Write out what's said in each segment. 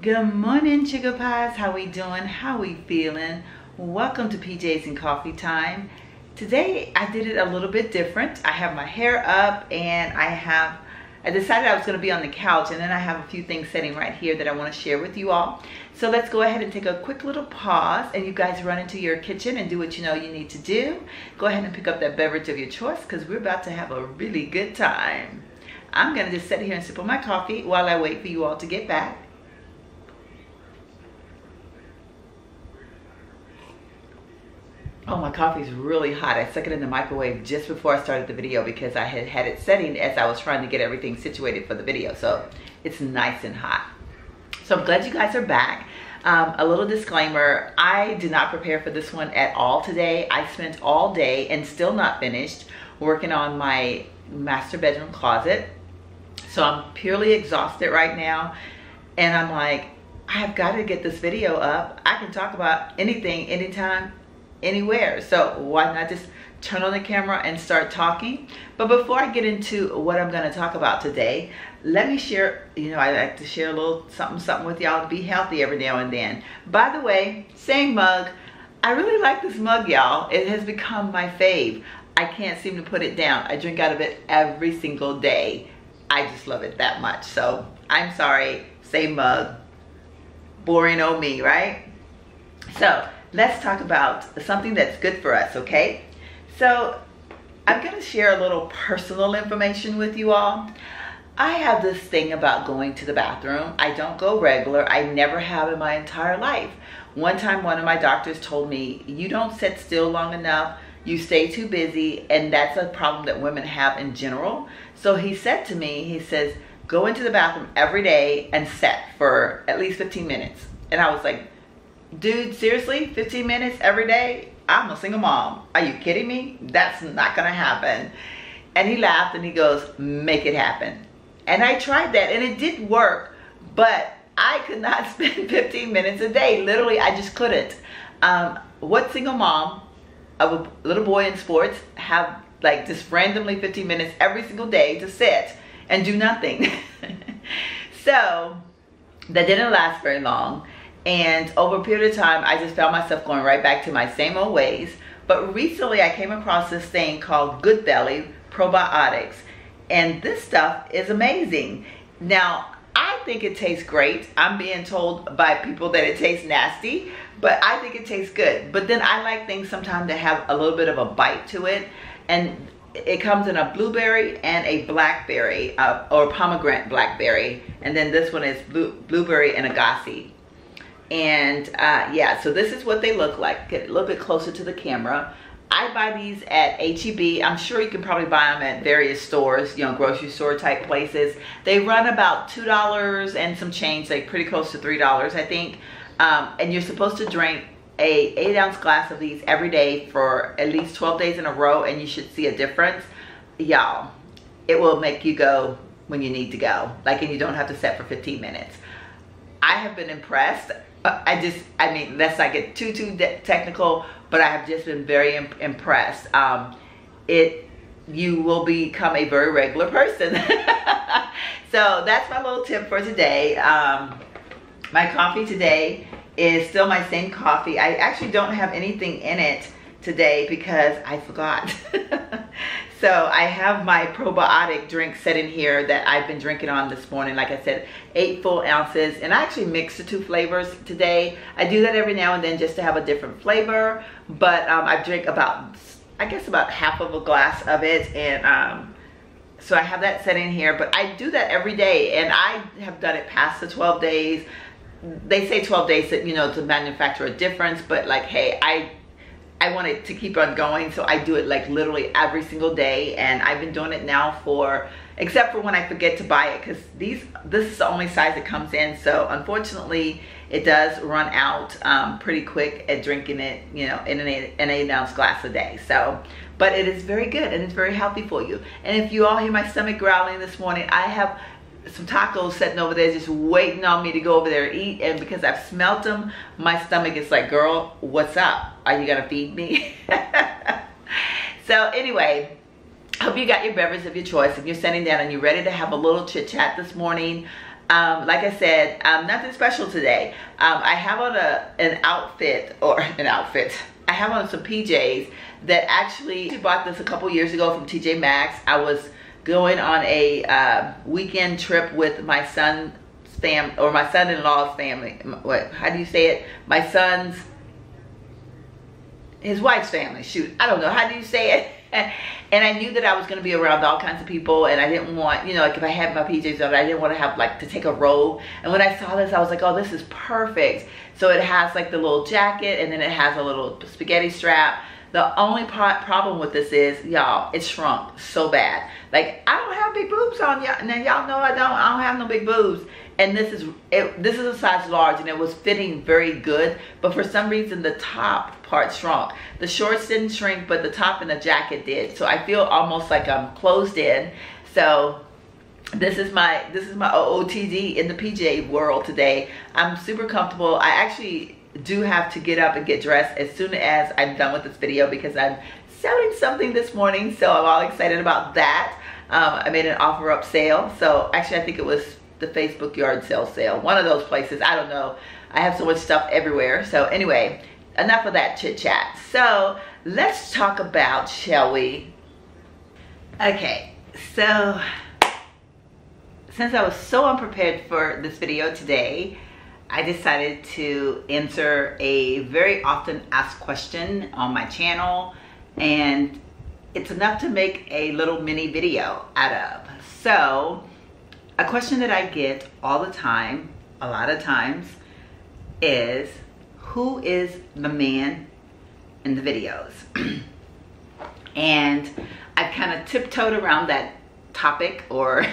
Good morning, sugar pies. How we doing? How we feeling? Welcome to PJs and Coffee Time. Today I did it a little bit different. I have my hair up and I decided I was going to be on the couch, and then I have a few things sitting right here that I want to share with you all. So let's go ahead and take a quick little pause, and you guys run into your kitchen and do what you know you need to do. Go ahead and pick up that beverage of your choice because we're about to have a really good time. I'm going to just sit here and sip on my coffee while I wait for you all to get back. Oh, my coffee's really hot. I stuck it in the microwave just before I started the video because I had it setting as I was trying to get everything situated for the video. So it's nice and hot. So I'm glad you guys are back. A little disclaimer, I did not prepare for this one at all today. I spent all day and still not finished working on my master bedroom closet. So I'm purely exhausted right now. And I'm like, I've got to get this video up. I can talk about anything, anytime, anywhere. So why not just turn on the camera and start talking? But before I get into what I'm going to talk about today, let me share, I like to share a little something with y'all to be healthy every now and then. By the way, same mug. I really like this mug, y'all. It has become my fave. I can't seem to put it down. I drink out of it every single day. I just love it that much. So I'm sorry, same mug. Boring old me, right? So let's talk about something that's good for us, okay? So I'm gonna share a little personal information with you all. I have this thing about going to the bathroom. I don't go regular. I never have in my entire life. One time, one of my doctors told me, you don't sit still long enough, you stay too busy, and that's a problem that women have in general. So he said to me, he says, go into the bathroom every day and sit for at least 15 minutes. And I was like, dude, seriously, 15 minutes every day? I'm a single mom. Are you kidding me? That's not gonna happen. And he laughed and he goes, make it happen. And I tried that and it did work, but I could not spend 15 minutes a day. Literally, I just couldn't. What single mom of a little boy in sports have like just randomly 15 minutes every single day to sit and do nothing? So that didn't last very long. And over a period of time, I just found myself going right back to my same old ways. But recently I came across this thing called Good Belly Probiotics. And this stuff is amazing. Now, I think it tastes great. I'm being told by people that it tastes nasty, but I think it tastes good. But then I like things sometimes that have a little bit of a bite to it. And it comes in a blueberry and a blackberry, or pomegranate blackberry. And then this one is blueberry and agassiz. And yeah, so this is what they look like. Get a little bit closer to the camera. I buy these at H-E-B. I'm sure you can probably buy them at various stores, grocery store type places. They run about $2 and some change, like pretty close to $3, I think. And you're supposed to drink a 8-ounce glass of these every day for at least 12 days in a row, and you should see a difference. Y'all, it will make you go when you need to go. And you don't have to sit for 15 minutes. I have been impressed. I mean, let's not get too technical, but I have just been very impressed. You will become a very regular person. So that's my little tip for today. My coffee today is still my same coffee. I actually don't have anything in it today because I forgot. So I have my probiotic drink sitting here that I've been drinking on this morning. Like I said, 8 full ounces. And I actually mixed the 2 flavors today. I do that every now and then just to have a different flavor. But I drink about half of a glass of it. And so I have that sitting here. But I do that every day. And I have done it past the 12 days. They say 12 days to manufacture a difference. But hey, I want it to keep on going, so I do it literally every single day, and I've been doing it now except for when I forget to buy it, because this is the only size it comes in. So unfortunately, it does run out pretty quick at drinking it, in an 8-ounce glass a day. So, but it is very good and it's very healthy for you. And if you all hear my stomach growling this morning, I have some tacos sitting over there just waiting on me to go over there and eat, and because I've smelt them, my stomach is like, girl, what's up? Are you gonna feed me? So anyway, hope you got your beverage of your choice. If you're sitting down and you're ready to have a little chit chat this morning, Like I said, nothing special today. I have on an outfit, I have on some PJs that actually bought this a couple years ago from TJ Maxx. I was going on a weekend trip with my son's family, or my son-in-law's family. How do you say it? His wife's family. Shoot, I don't know. How do you say it? And I knew that I was going to be around all kinds of people, and I didn't want, you know, like if I had my PJs on, I didn't want to have like to take a robe. And when I saw this, I was like, oh, this is perfect. So it has like the little jacket, and then it has a little spaghetti strap. The only problem with this is, y'all, it's shrunk so bad. Like, I don't have big boobs on, y'all. Now y'all know I don't have no big boobs. And this is a size large, and it was fitting very good. But for some reason, the top part shrunk. The shorts didn't shrink, but the top and the jacket did. So I feel almost like I'm closed in. So this is my OOTD in the PJ world today. I'm super comfortable. I actually do have to get up and get dressed as soon as I'm done with this video, because I'm selling something this morning. So I'm all excited about that. I made an offer up sale. So actually, I think it was the Facebook yard sale, one of those places. I don't know. I have so much stuff everywhere. So anyway, enough of that chit chat. So let's talk about, shall we? Okay, so since I was so unprepared for this video today, I decided to answer a very often asked question on my channel, and it's enough to make a little mini video out of. So a question that I get all the time, a lot of times, is who is the man in the videos? And I've kind of tiptoed around that topic, or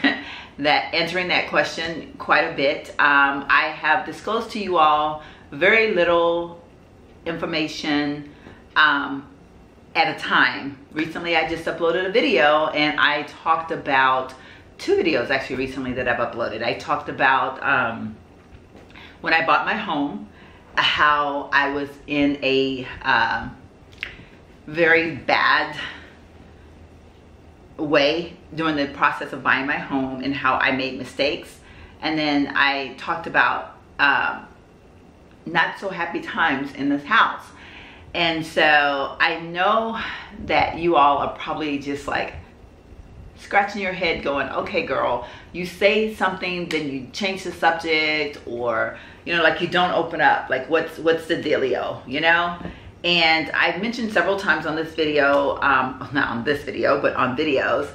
answering that question quite a bit. I have disclosed to you all very little information at a time. Recently, I just uploaded a video, and I talked about two videos actually recently that I've uploaded. I talked about when I bought my home, how I was in a very bad way during the process of buying my home, and how I made mistakes. And then I talked about not so happy times in this house. And so I know that you all are probably just like scratching your head going, okay girl, you say something, then you change the subject, or you know, like you don't open up, like what's the dealio, you know? And I've mentioned several times on this video, not on this video, but on videos,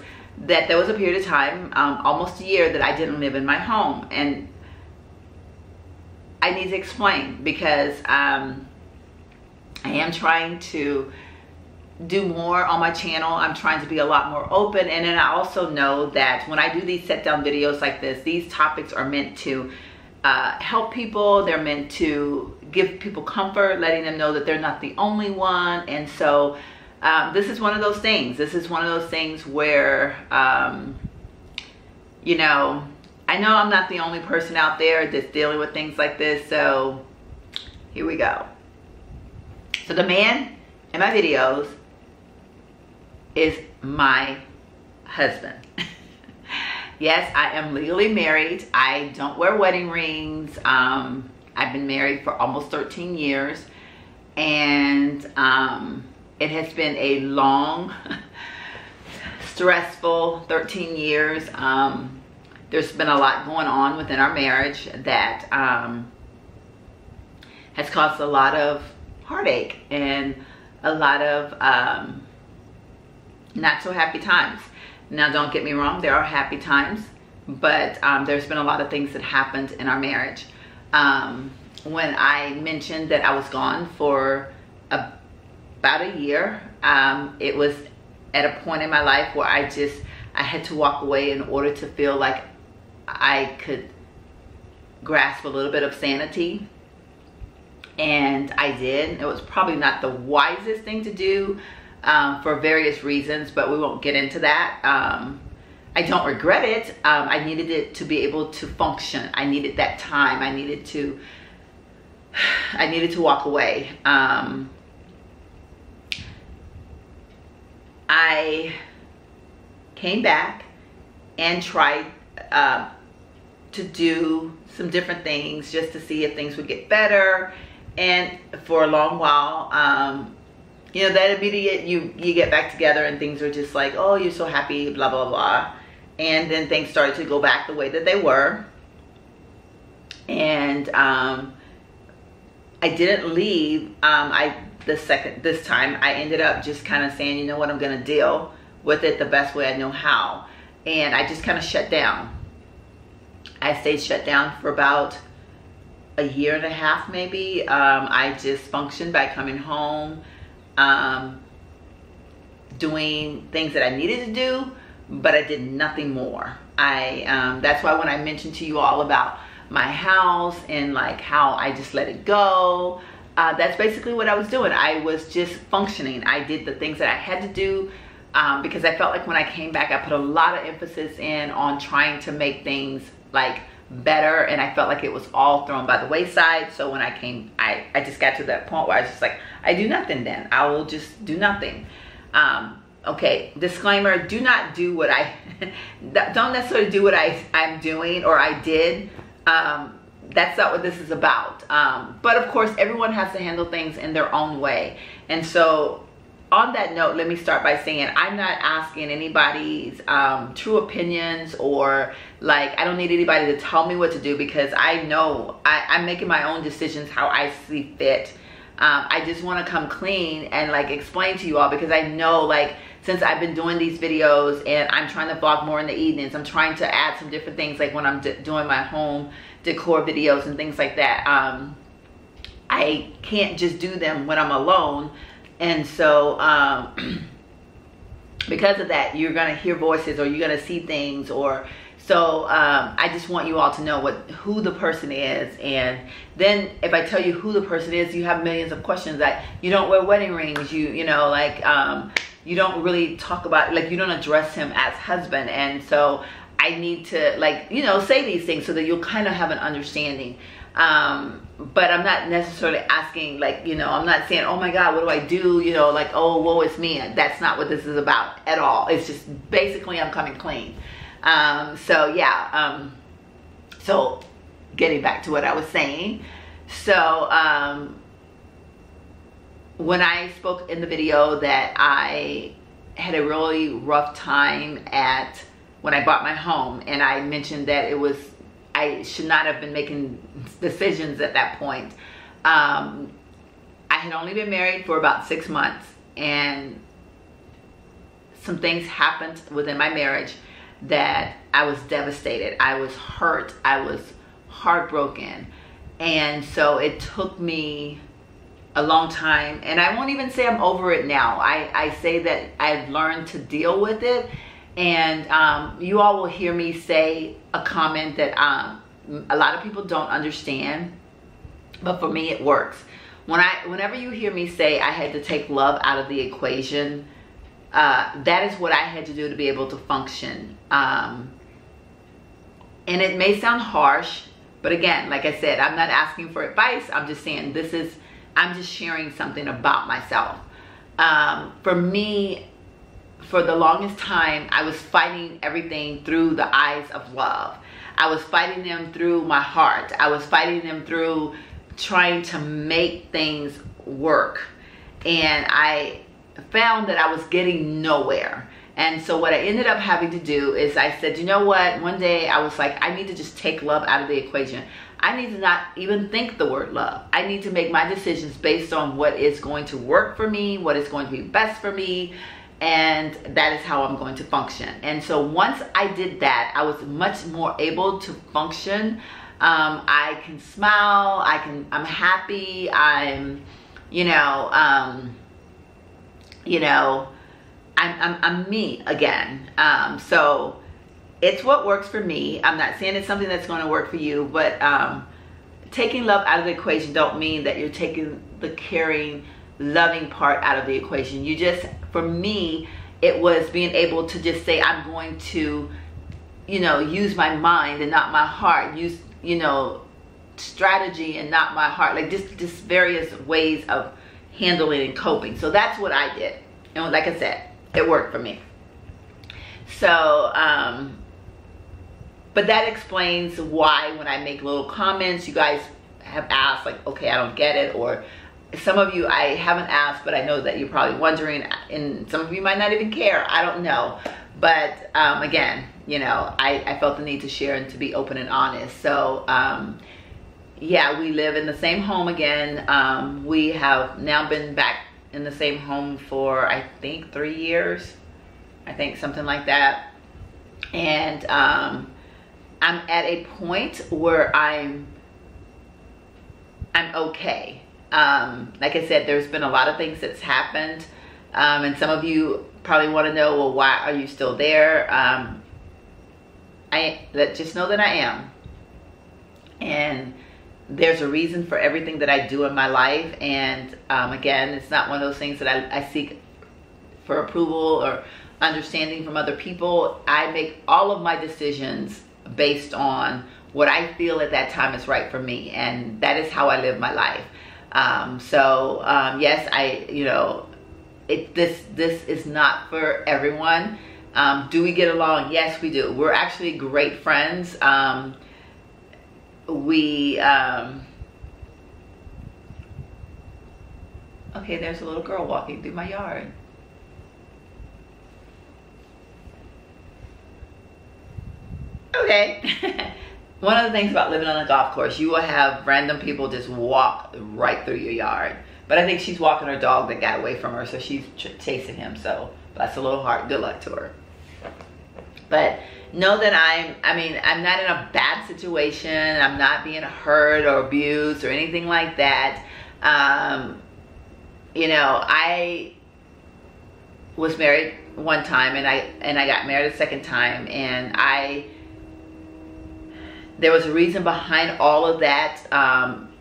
that there was a period of time, almost a year, that I didn't live in my home. And I need to explain, because I am trying to do more on my channel. I'm trying to be a lot more open. And then I also know that when I do these set down videos like this, these topics are meant to help people. They're meant to give people comfort, letting them know that they're not the only one. And so this is one of those things. This is one of those things where, you know I'm not the only person out there that's dealing with things like this. So here we go. So the man in my videos is my husband. Yes, I am legally married. I don't wear wedding rings. I've been married for almost 13 years, and it has been a long, stressful 13 years. There's been a lot going on within our marriage that has caused a lot of heartache and a lot of not so happy times. Now, don't get me wrong, there are happy times, but there's been a lot of things that happened in our marriage. When I mentioned that I was gone for about a year, it was at a point in my life where I had to walk away in order to feel like I could grasp a little bit of sanity. And I did. It was probably not the wisest thing to do for various reasons, but we won't get into that. I don't regret it. I needed it to be able to function. I needed that time. I needed to walk away. I came back and tried to do some different things just to see if things would get better. And for a long while, you know, that immediate, you get back together and things are just like, oh, you're so happy, blah, blah, blah. And then things started to go back the way that they were. And I didn't leave. This time I ended up just kind of saying, you know what, I'm going to deal with it the best way I know how. And I just kind of shut down. I stayed shut down for about a year and a half, maybe. I just functioned by coming home, doing things that I needed to do, but I did nothing more. That's why when I mentioned to you all about my house and like how I just let it go, that's basically what I was doing. I was just functioning. I did the things that I had to do, because I felt like when I came back, I put a lot of emphasis in on trying to make things like better, and I felt like it was all thrown by the wayside. So when I came, I just got to that point where I was just like, I do nothing then. I will just do nothing. Okay, disclaimer, do not do what don't necessarily do what I'm doing or I did. That's not what this is about. But of course, everyone has to handle things in their own way. And so on that note, let me start by saying I'm not asking anybody's true opinions, or like, I don't need anybody to tell me what to do, because I know I'm making my own decisions how I see fit. I just want to come clean and like explain to you all, because I know, like, since I've been doing these videos and I'm trying to vlog more in the evenings, I'm trying to add some different things, like when I'm doing my home decor videos and things like that. I can't just do them when I'm alone. And so because of that, you're gonna hear voices, or you're gonna see things, or so I just want you all to know who the person is. And then if I tell you who the person is, you have millions of questions. That you don't wear wedding rings, you know, like you don't really talk about, like, you don't address him as husband. And so I need to, like, you know, say these things so that you'll kind of have an understanding. But I'm not necessarily asking, like, you know, I'm not saying, oh my God, what do I do? You know, like, oh, woe is me. That's not what this is about at all. It's just basically I'm coming clean. So yeah, so getting back to what I was saying. So, when I spoke in the video that I had a really rough time when I bought my home, and I mentioned that I should not have been making decisions at that point. I had only been married for about 6 months, and some things happened within my marriage that I was devastated. I was hurt. I was heartbroken. And so it took me a long time, and I won't even say I'm over it now. I say that I've learned to deal with it. And you all will hear me say a comment that a lot of people don't understand, but for me it works. Whenever you hear me say I had to take love out of the equation, that is what I had to do to be able to function. And it may sound harsh, but again, like I said, I'm not asking for advice. I'm just saying I'm just sharing something about myself. For me, for the longest time, I was fighting everything through the eyes of love. I was fighting them through my heart. I was fighting them through trying to make things work. And I found that I was getting nowhere. And so what I ended up having to do is I said, you know what? One day I was like, I need to just take love out of the equation. I need to not even think the word love. I need to make my decisions based on what is going to work for me, what is going to be best for me, and that is how I'm going to function. And so once I did that, I was much more able to function. I can smile, I'm happy, I'm me again. So it's what works for me. I'm not saying it's something that's going to work for you, but taking love out of the equation don't mean that you're taking the caring, loving part out of the equation. For me, it was being able to just say, I'm going to, use my mind and not my heart, use, strategy and not my heart, like just various ways of handling and coping. So that's what I did. And like I said, it worked for me. So, but that explains why when I make little comments, you guys have asked like, okay, I don't get it, or some of you I haven't asked, but I know that you're probably wondering, and some of you might not even care. I don't know. But again, you know, I felt the need to share and to be open and honest. So yeah, we live in the same home again. We have now been back in the same home for, I think, 3 years. I think something like that. And I'm at a point where I'm okay. Like I said, there's been a lot of things that's happened, and some of you probably want to know, well, why are you still there? Just know that I am, and there's a reason for everything that I do in my life. And again, it's not one of those things that I seek for approval or understanding from other people. I make all of my decisions based on what I feel at that time is right for me, and that is how I live my life. Yes, this is not for everyone. Do we get along? Yes, we do. We're actually great friends. Okay, there's a little girl walking through my yard. Okay. One of the things about living on a golf course, you will have random people just walk right through your yard. But I think she's walking her dog that got away from her, so she's chasing him. So bless her little heart. Good luck to her. But know that I'm not in a bad situation. I'm not being hurt or abused or anything like that. You know, I was married one time, and I got married a second time, and there was a reason behind all of that.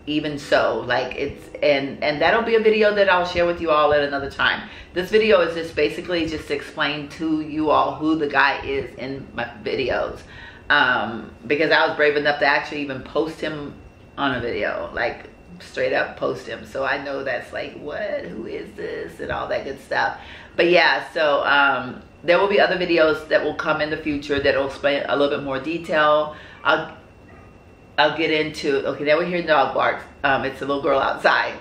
Even so, like, and that'll be a video that I'll share with you all at another time. This video is just basically just to explain to you all who the guy is in my videos, because I was brave enough to actually even post him on a video, like straight up post him. So I know that's like, what, who is this, and all that good stuff. But yeah, so there will be other videos that will come in the future that will explain a little bit more detail. I'll get into, okay, now we're hearing dog barks. It's a little girl outside.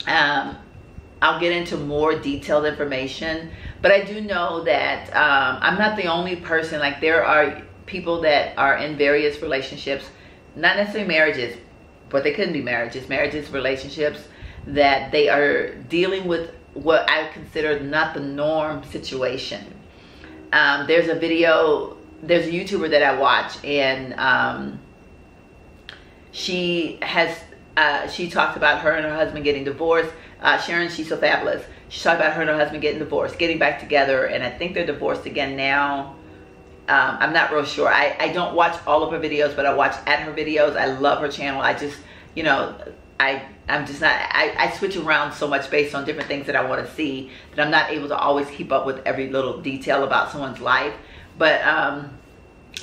I'll get into more detailed information, but I do know that I'm not the only person. Like, there are people that are in various relationships, not necessarily marriages, but they couldn't be marriages, relationships, that they are dealing with what I consider not the norm situation. There's a YouTuber that I watch, and she talks about her and her husband getting divorced. Sharon, she's so fabulous. She talked about her and her husband getting divorced, getting back together, and I think they're divorced again now. I'm not real sure. I don't watch all of her videos, but I watch at her videos. I love her channel. I just, you know, I'm just not, I switch around so much based on different things that I want to see, that I'm not able to always keep up with every little detail about someone's life. But I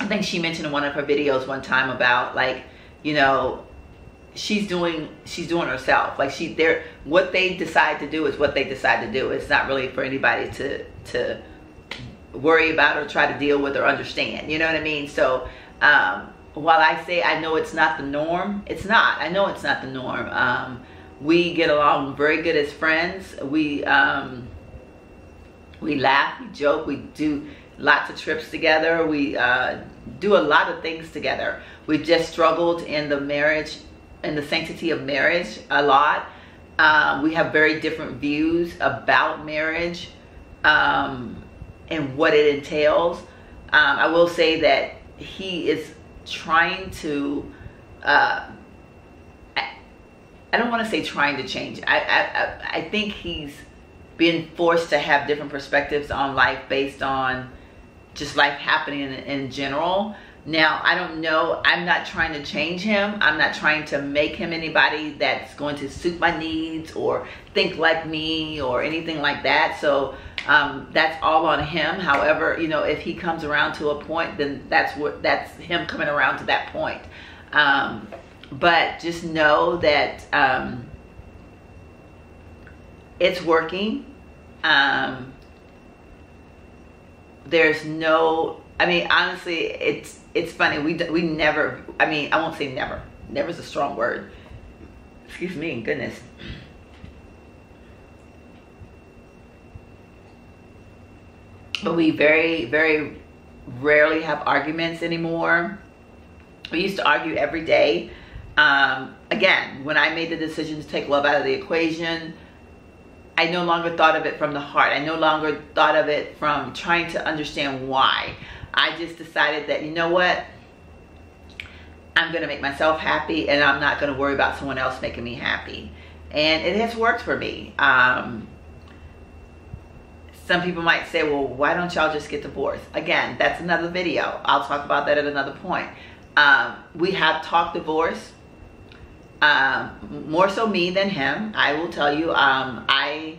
think she mentioned in one of her videos one time about, like, you know, she's doing herself. Like, what they decide to do is what they decide to do. It's not really for anybody to worry about or try to deal with or understand. You know what I mean? So while I say I know it's not the norm, it's not. I know it's not the norm. We get along very good as friends. We laugh, we joke, we do lots of trips together. We do a lot of things together. We've just struggled in the marriage and the sanctity of marriage a lot. We have very different views about marriage and what it entails. I will say that he is trying to, I don't want to say trying to change. I think he's being forced to have different perspectives on life based on just life happening in general. Now, I don't know. I'm not trying to change him. I'm not trying to make him anybody that's going to suit my needs or think like me or anything like that. So that's all on him. However, you know, if he comes around to a point, then that's him coming around to that point. But just know that it's working. There's no I mean, honestly, it's funny. We never, I mean, I won't say never. Never is a strong word. Excuse me, goodness. But we very, very rarely have arguments anymore. We used to argue every day. Again, when I made the decision to take love out of the equation, I no longer thought of it from the heart. I no longer thought of it from trying to understand why. I just decided that, you know what? I'm going to make myself happy, and I'm not going to worry about someone else making me happy. And it has worked for me. Some people might say, well, why don't y'all just get divorced? Again, that's another video. I'll talk about that at another point. We have talked divorce. More so me than him. I will tell you, I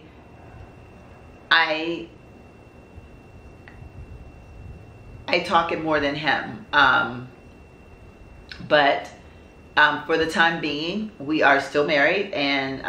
talk it more than him. But for the time being, we are still married, and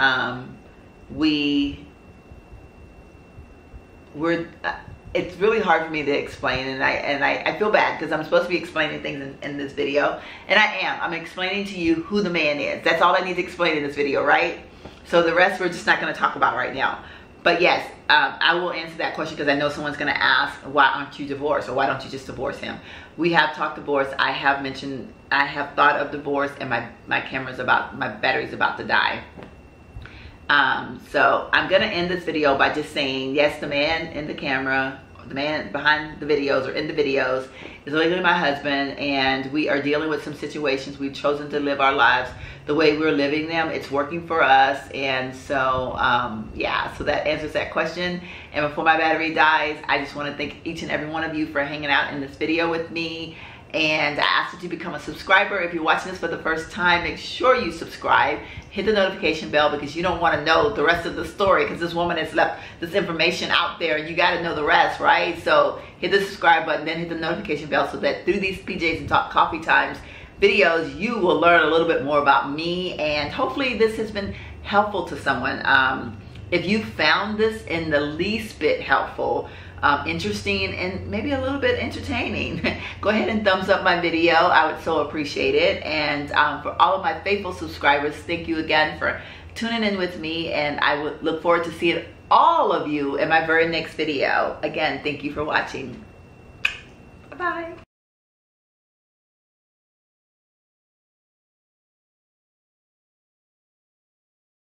it's really hard for me to explain, and I feel bad because I'm supposed to be explaining things in this video, and I'm explaining to you who the man is. That's all I need to explain in this video, right? So the rest we're just not going to talk about right now. But yes, I will answer that question because I know someone's going to ask, why aren't you divorced, or why don't you just divorce him? We have talked divorce. I have mentioned, I have thought of divorce, and my battery's about to die. So I'm going to end this video by just saying, yes, the man in the camera, the man behind the videos or in the videos is legally my husband, and we are dealing with some situations. We've chosen to live our lives the way we're living them. It's working for us. And so, yeah, so that answers that question. And before my battery dies, I just want to thank each and every one of you for hanging out in this video with me. And I ask that you become a subscriber. If you're watching this for the first time, make sure you subscribe. Hit the notification bell because you don't want to know the rest of the story, because this woman has left this information out there and you got to know the rest, right? So hit the subscribe button, then hit the notification bell, so that through these PJs and Talk Coffee Times videos, you will learn a little bit more about me, and hopefully this has been helpful to someone. If you found this in the least bit helpful, interesting, and maybe a little bit entertaining, go ahead and thumbs up my video. I would so appreciate it. And for all of my faithful subscribers, thank you again for tuning in with me, and I would look forward to seeing all of you in my very next video. Again, thank you for watching. Bye-bye.